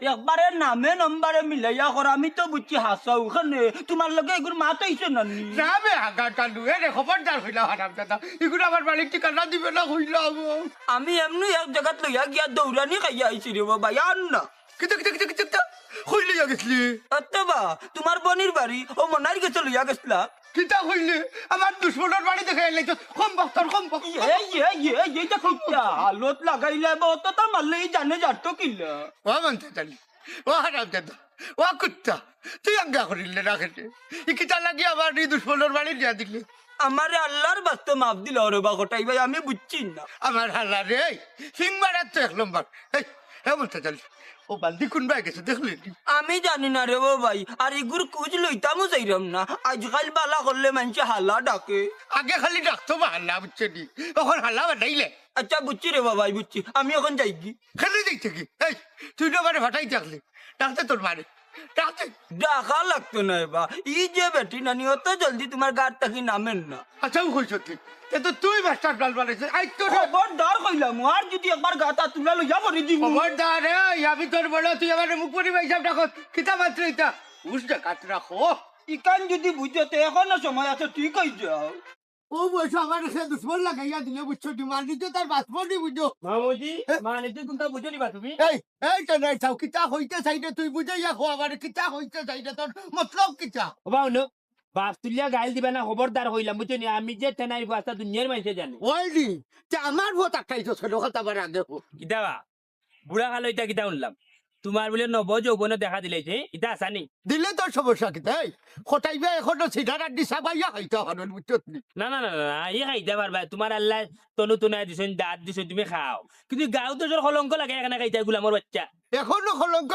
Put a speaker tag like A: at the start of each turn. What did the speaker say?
A: একবারে নামে নম্বরে মিলাইয়া কর আমি তো বুঝছি হাসাও ওখানে তোমার লগে এগুলো মাত হইছে নানি
B: না বে আগা কালু এরে খবরদার হইলা হারাম দাদা এগুলো আমার বাড়ির ঠিকানা দিবে না হইলা
A: আমি এমনি এক জায়গাত লইয়া গিয়া দৌড়ানি খাইয়া আইছি রে বাবা আর না
B: কিতা হইলে গেছলি
A: অতবা তোমার বনির বাড়ি ও মনার গেছে লইয়া গেছলা
B: কিতা হইলে আমার দুশ্মনের বাড়ি দেখে এলে কম বক্তর কম
A: এইটা খুঁজতা আলোত লাগাইলে বা অত তা মারলে জানে যাতো কিল্লা
B: ও মানতে জানি ও হারাম দাদা ও কুত্তা তুই আজ্ঞা করিলে না খেতে কিতা লাগি আমার এই দুশ্মনের বাড়ি দিয়া দিলে
A: আমারে আল্লাহর বাস্তে মাপ দিল রে বা গোটাই ভাই আমি বুঝছি না
B: আমার হাল্লা রে সিং মারার তো এক নম্বর এমন তো চল ও বান্দি কোন বাই গেছে দেখলি
A: আমি জানি না রে ও ভাই আর এগুর কুজ লইতামও যাইরাম না আজকাল বালা করলে মানুষে হাল্লা ডাকে
B: আগে খালি ডাকতো বা হাল্লা বুঝছে নি তখন হাল্লা বানাইলে
A: আচ্ছা বুঝছি রে বাবাই বুঝছি আমি এখন যাই কি
B: খেলে দেখছে কি এই তুই তো মানে ফাটাই থাকলি ডাকতে তোর মারে ডাকতে
A: ডাকা লাগতো না বা ই যে বেটি নানি অত জলদি তোমার গাড় থাকি নামেন না
B: আচ্ছা কই সত্যি তো তুই মাস্টার ডাল বানাইছিস আই তো
A: খবরদার কইলাম আর যদি একবার গাটা তুলা লইয়া পড়ি দিব
B: খবরদার রে আমি তোর বড় তুই আমার মুখ পরি পয়সা ডাকো কিতা মাত্র ইতা উসটা কাট রাখো
A: ইকান যদি বুঝতে এখনো সময় আছে তুই কই যাও
B: ও বসে আমার সে দুশ্মন লাগাইয়া দিলে বুঝছো ডিমান্ড দিতে তার পাসপোর্টই বুঝো
A: মামুজি মানে তুই কোনটা বুঝো নিবা তুমি
B: এই তো নাই চাও কিতা হইতে চাইতে তুই বুঝাইয়া খো আমার কিতা হইতে চাইতে তোর মতলব কিতা
C: বাবা নো বাপ তুলিয়া গাইল দিবা না খবরদার হইলাম বুঝছো নি আমি যে টেনাই বাস্তা দুনিয়ার মানুষে জানে
B: ওইলি তে আমার ভোট আকাইছো ছোট কথা বার আগে
C: কিতাবা বুড়া কালো ইটা কিতা শুনলাম তোমার বলে নব যৌবন দেখা দিলেছে ইটা আসানি
B: দিলে তোর সমস্যা কিতা এই খটাইবে এখনো সিধার দিশা বাইয়া হইতো হনন বুঝছো
C: না না না না ই খাইতে পারবা তোমার আল্লাহ তনু তুনাই দিছেন দাঁত দিছেন তুমি খাও কিন্তু গাও তো জোর কলঙ্ক লাগে এখানে খাইতে গুলামর বাচ্চা
B: এখনো কলঙ্ক